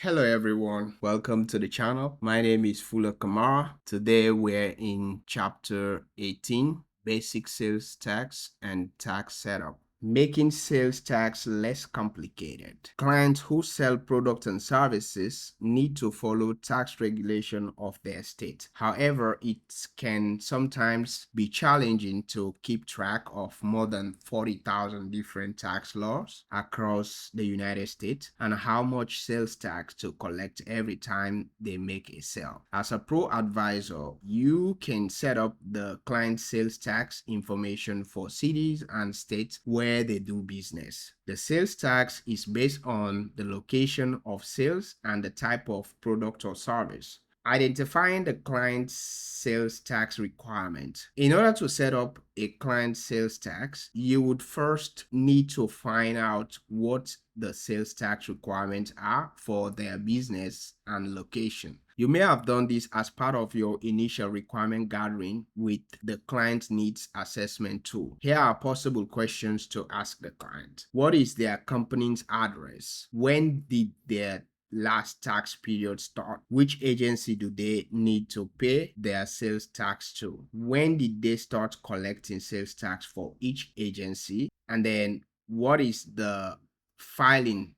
Hello everyone, welcome to the channel. My name is Fuller Kamara. Today we're in chapter 18, basic sales tax and tax setup. Making sales tax less complicated. Clients who sell products and services need to follow tax regulation of their state. However, it can sometimes be challenging to keep track of more than 40,000 different tax laws across the United States and how much sales tax to collect every time they make a sale. As a pro advisor, you can set up the client sales tax information for cities and states where they do business. The sales tax is based on the location of sales and the type of product or service. Identifying the client's sales tax requirement. In order to set up a client sales tax, you would first need to find out what the sales tax requirements are for their business and location. You may have done this as part of your initial requirement gathering with the client needs assessment tool. Here are possible questions to ask the client. What is their company's address? When did their last tax period start? Which agency do they need to pay their sales tax to? When did they start collecting sales tax for each agency? And then what is the filing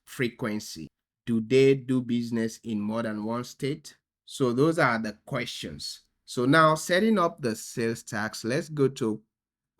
frequency? Do they do business in more than one state? So those are the questions. So now setting up the sales tax, let's go to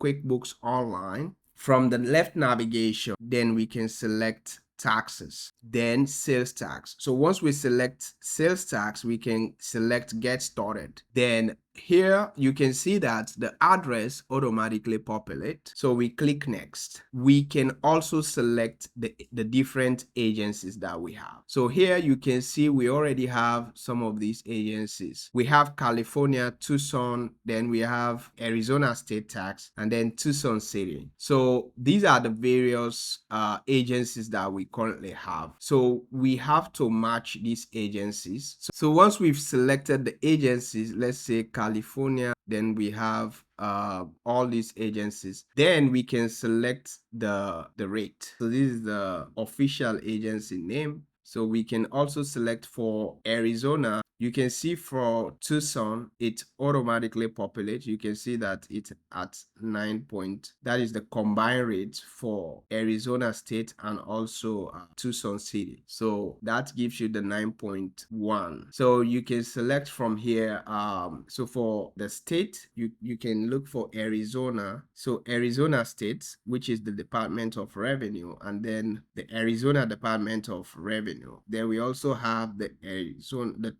QuickBooks Online. From the left navigation, then we can select taxes, then sales tax. So once we select sales tax, we can select get started. Then here you can see that the address automatically populates. So we click next. We can also select the different agencies that we have. So here you can see we already have some of these agencies. We have California, Tucson, then we have Arizona State Tax, and then Tucson City. So these are the various agencies that we currently have. So we have to match these agencies. So once we've selected the agencies, let's say California, then we have all these agencies. Then we can select the rate. So this is the official agency name. So we can also select for Arizona. You can see for Tucson, it automatically populates. You can see that it's at 9 point. That is the combined rate for Arizona State and also Tucson City. So that gives you the 9.1. So you can select from here. So for the state, you can look for Arizona. So Arizona State, which is the Department of Revenue, and then the Arizona Department of Revenue. Then we also have the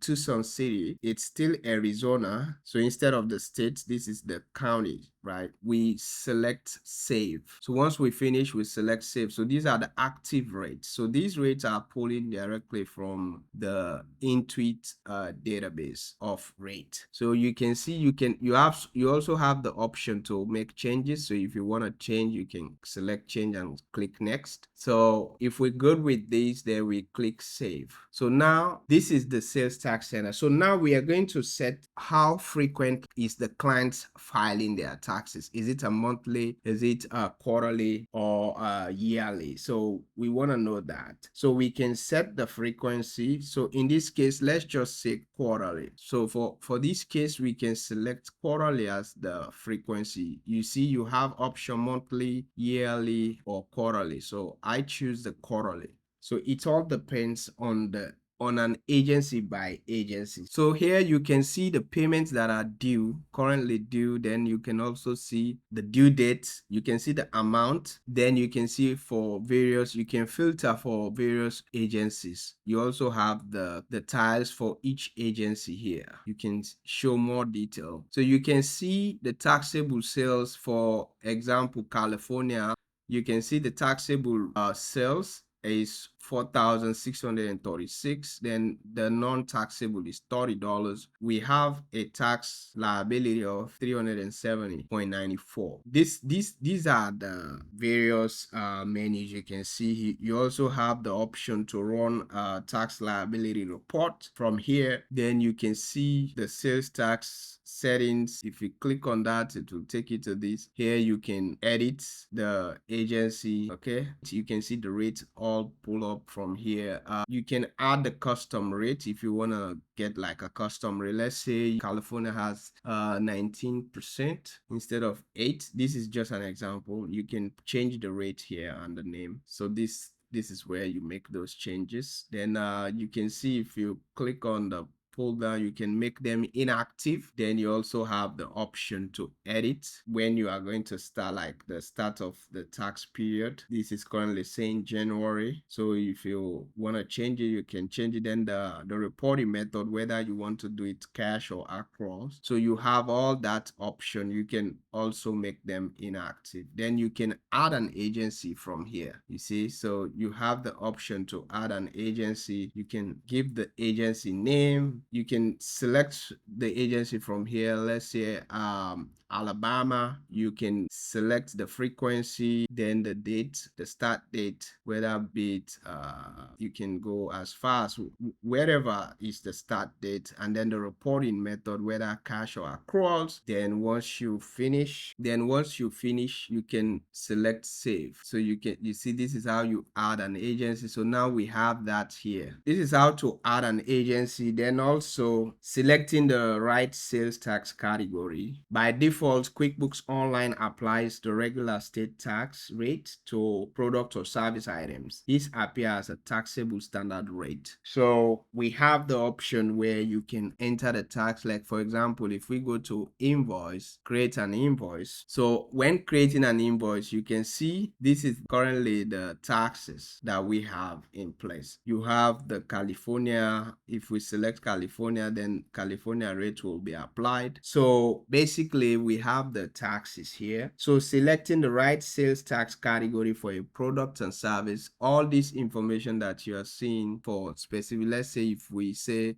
Tucson City. It's still Arizona. So instead of the state, this is the county, right? We select save. So once we finish, we select save. So these are the active rates. So these rates are pulling directly from the Intuit database of rate. So you can see you also have the option to make changes. So if you want to change, you can select change and click next. So if we're good with this, then we click save. So now this is the sales tax center. So now we are going to set how frequent is the clients filing their taxes. Is it a monthly? Is it a quarterly or yearly? So we want to know that. So we can set the frequency. So in this case, let's just say quarterly. So for this case, we can select quarterly as the frequency. You see, you have option monthly, yearly, or quarterly. So I choose the quarterly. So it all depends on an agency by agency. So here you can see the payments that are due, currently due. Then you can also see the due date. You can see the amount. Then you can see for various, you can filter for various agencies. You also have the tiles for each agency here. You can show more detail. So you can see the taxable sales, for example, California. You can see the taxable sales is $4,636. Then the non-taxable is $30. We have a tax liability of $370.94. These are the various menus you can see. You also have the option to run a tax liability report from here. Then you can see the sales tax settings. If you click on that, it will take you to this. Here you can edit the agency. Okay, you can see the rates all pull up from here. You can add the custom rate if you want to get like a custom rate. Let's say California has 19% instead of 8. This is just an example. You can change the rate here and the name. So this is where you make those changes. Then you can see if you click on the pull down, you can make them inactive. Then you also have the option to edit when you are going to start, like the start of the tax period. This is currently saying January, so if you want to change it, you can change it. Then the reporting method, whether you want to do it cash or accruals, so you have all that option. You can also make them inactive. Then you can add an agency from here, you see. So you have the option to add an agency. You can give the agency name. You can select the agency from here. Let's say Alabama. You can select the frequency, then the date, the start date, whether be it you can go as far as wherever is the start date, and then the reporting method, whether cash or accruals. Then once you finish, you can select save. So you see, this is how you add an agency. So now we have that here. This is how to add an agency. Then also selecting the right sales tax category. By default, QuickBooks Online applies the regular state tax rate to product or service items. This appears as a taxable standard rate. So we have the option where you can enter the tax. Like for example, if we go to invoice, create an invoice. So when creating an invoice, you can see this is currently the taxes that we have in place. You have the California. If we select California, then California rate will be applied. So basically we have the taxes here. So selecting the right sales tax category for a product and service, all this information that you are seeing for specific, let's say if we say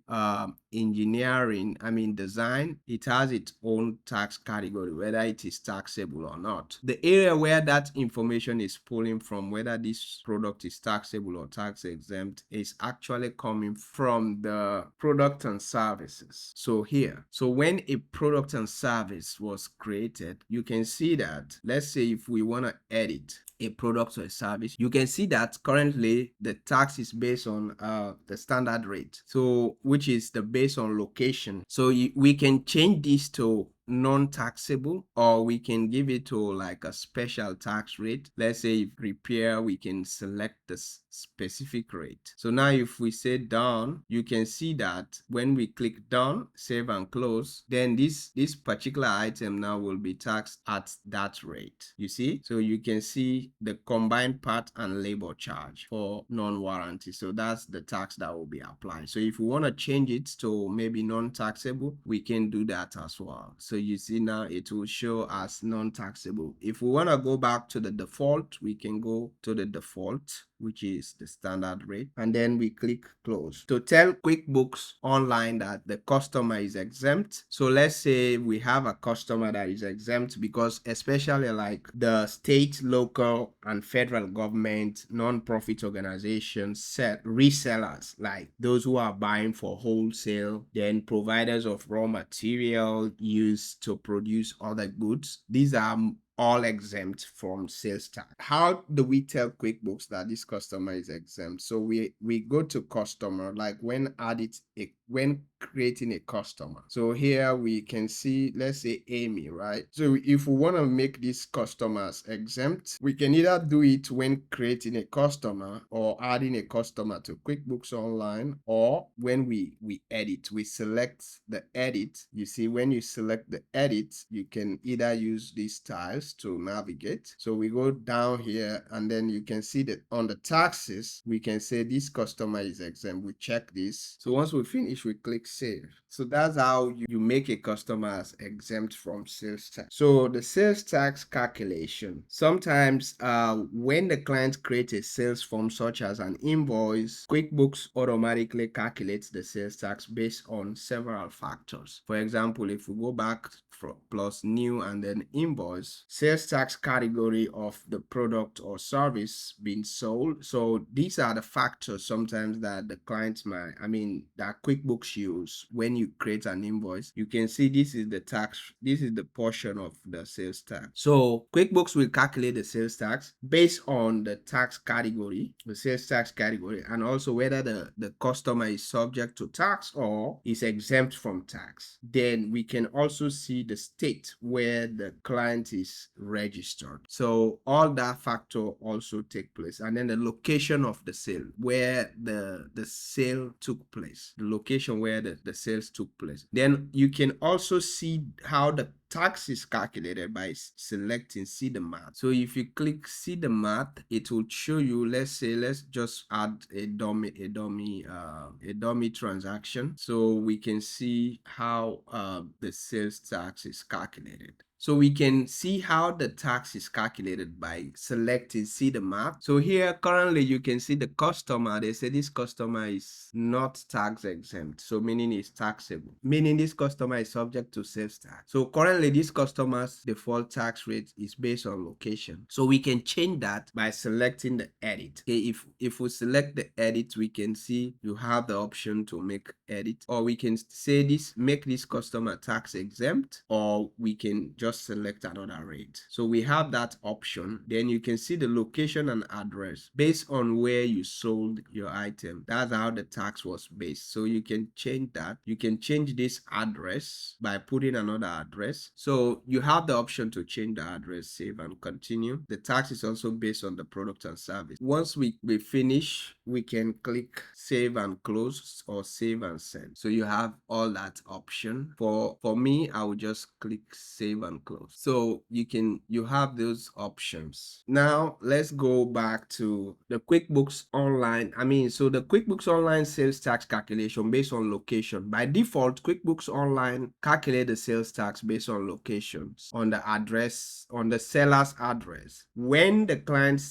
engineering, design, it has its own tax category, whether it is taxable or not. The area where that information is pulling from, whether this product is taxable or tax exempt, is actually coming from the product and services. So here, so when a product and service was created, you can see that, let's say if we want to edit a product or a service, you can see that currently the tax is based on the standard rate, so which is the based on location. So we can change this to non-taxable, or we can give it to like a special tax rate. Let's say if repair, we can select the specific rate. So now if we say done, you can see that when we click done, save and close, then this particular item now will be taxed at that rate, you see. So you can see the combined part and labor charge for non-warranty. So that's the tax that will be applied. So if we want to change it to maybe non-taxable, we can do that as well. So you see now it will show as non-taxable. If we want to go back to the default, we can go to the default, which is the standard rate, and then we click close to tell QuickBooks Online that the customer is exempt. So let's say we have a customer that is exempt because especially like the state, local and federal government, non-profit organizations, resellers, like those who are buying for wholesale, then providers of raw material used to produce other goods, these are all exempt from sales tax. How do we tell QuickBooks that this customer is exempt? So we go to customer, like when creating a customer. So here we can see, let's say Amy, right? So if we want to make these customers exempt, we can either do it when creating a customer or adding a customer to QuickBooks Online, or when we edit, we select the edit. You see, when you select the edit, you can either use these tiles to navigate. So we go down here, and then you can see that on the taxes, we can say this customer is exempt. We check this. So once we finish, we click save. So that's how you make a customer as exempt from sales tax. So the sales tax calculation, sometimes when the client creates a sales form such as an invoice, QuickBooks automatically calculates the sales tax based on several factors. For example, if we go back plus new and then invoice, sales tax category of the product or service being sold. So these are the factors sometimes that the clients might, that QuickBooks use when you create an invoice. You can see this is the tax, this is the portion of the sales tax. So QuickBooks will calculate the sales tax based on the tax category, the sales tax category, and also whether the customer is subject to tax or is exempt from tax. Then we can also see the state where the client is registered. So all that factor also take place. And then the location of the sale, where the sale took place, the location where the sales took place. Then you can also see how the tax is calculated by selecting see the math. So if you click see the math, it will show you, let's just add a dummy transaction, so we can see how the sales tax is calculated. So we can see how the tax is calculated by selecting see the math. So here currently you can see the customer, they say this customer is not tax exempt, so meaning it's taxable, meaning this customer is subject to sales tax. So currently this customer's default tax rate is based on location. So we can change that by selecting the edit. Okay, if we select the edit, we can see you have the option to make edit, or we can say this, make this customer tax exempt, or we can just select another rate. So we have that option. Then you can see the location and address based on where you sold your item. That's how the tax was based. So you can change that. You can change this address by putting another address. So you have the option to change the address, save and continue. The tax is also based on the product and service. Once we finish, we can click save and close or save and send. So you have all that option. For me, I will just click save and close. So you have those options. Now let's go back to the QuickBooks Online. So the QuickBooks Online sales tax calculation based on location. By default, QuickBooks Online calculate the sales tax based on locations, on the address, on the seller's address. When the client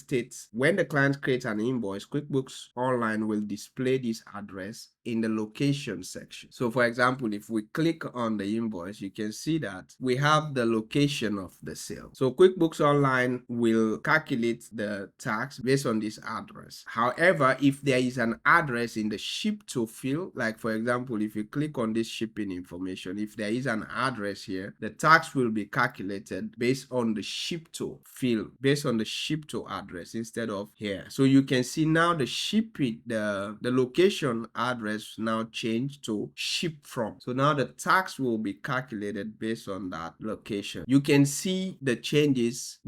creates an invoice, QuickBooks Online will display this address in the location section. So for example, if we click on the invoice, you can see that we have the location of the sale. So QuickBooks Online will calculate the tax based on this address. However, if there is an address in the ship to field, like for example, if you click on this shipping information, if there is an address here, the tax will be calculated based on the ship to field, based on the ship to address instead of here. So you can see now the shipping, the location address now changed to ship from. So now the tax will be calculated based on that location. You can see the changes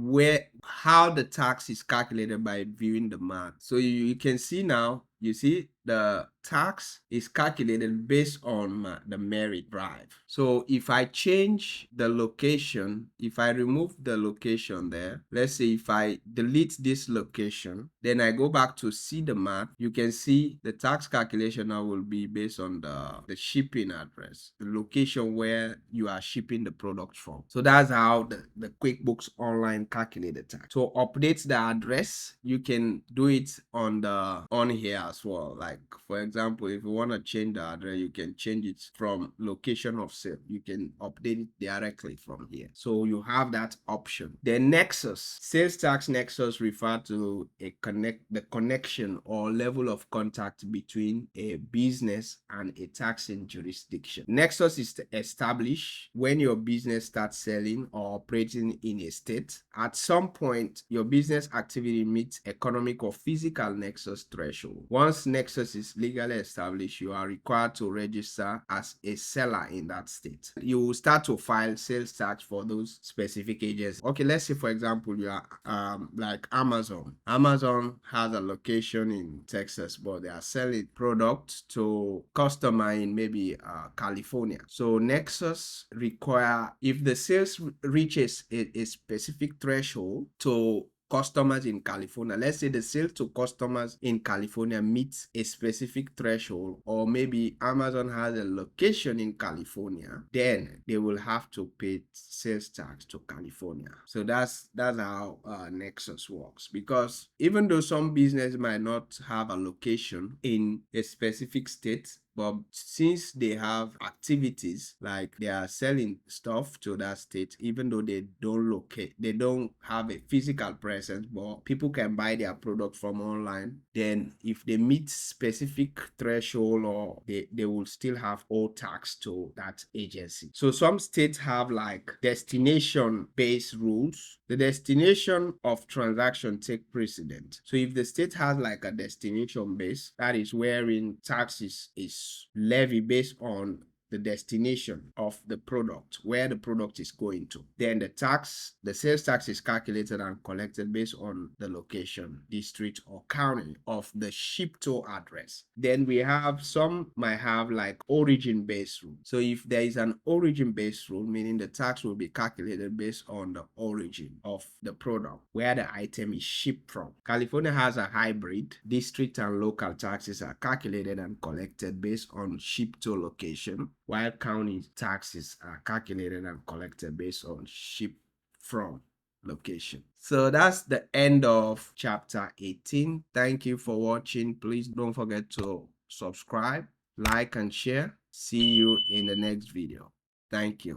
how the tax is calculated by viewing the math. So you can see now, you see the tax is calculated based on the merit drive. So if I change the location, if I remove the location there, let's say if I delete this location, then I go back to see the math, you can see the tax calculation now will be based on the shipping address, the location where you are shipping the product from. So that's how the QuickBooks Online calculated tax. So update the address, you can do it on here as well. Like for example, if you want to change the address, you can change it from location of sale. You can update it directly from here. So you have that option. Then nexus, sales tax nexus refer to the connection or level of contact between a business and a taxing jurisdiction. Nexus is established when your business starts selling or operating in a state. At some point, your business activity meets economic or physical nexus threshold. Once nexus is legally established, you are required to register as a seller in that state. You will start to file sales tax for those specific agencies. Okay, let's say for example, you are like Amazon. Amazon has a location in Texas, but they are selling products to customer in maybe California. So nexus require, if the sales reaches a specific threshold to customers in California, let's say the sale to customers in California meets a specific threshold, or maybe Amazon has a location in California, then they will have to pay sales tax to California. So that's how nexus works, because even though some business might not have a location in a specific state, But since they have activities, like they are selling stuff to that state, even though they don't have a physical presence, but people can buy their product from online, then if they meet specific threshold, or they will still have all tax to that agency. So some states have like destination based rules. The destination of transaction take precedent. So if the state has like a destination base, that is wherein taxes is levied based on the destination of the product, where the product is going to. Then the sales tax is calculated and collected based on the location, district, or county of the ship to address. Then we have some might have like origin based rule. So if there is an origin based rule, meaning the tax will be calculated based on the origin of the product, where the item is shipped from. California has a hybrid. District and local taxes are calculated and collected based on ship to location, while county taxes are calculated and collected based on ship from location. So that's the end of chapter 18. Thank you for watching. Please don't forget to subscribe, like, and share. See you in the next video. Thank you.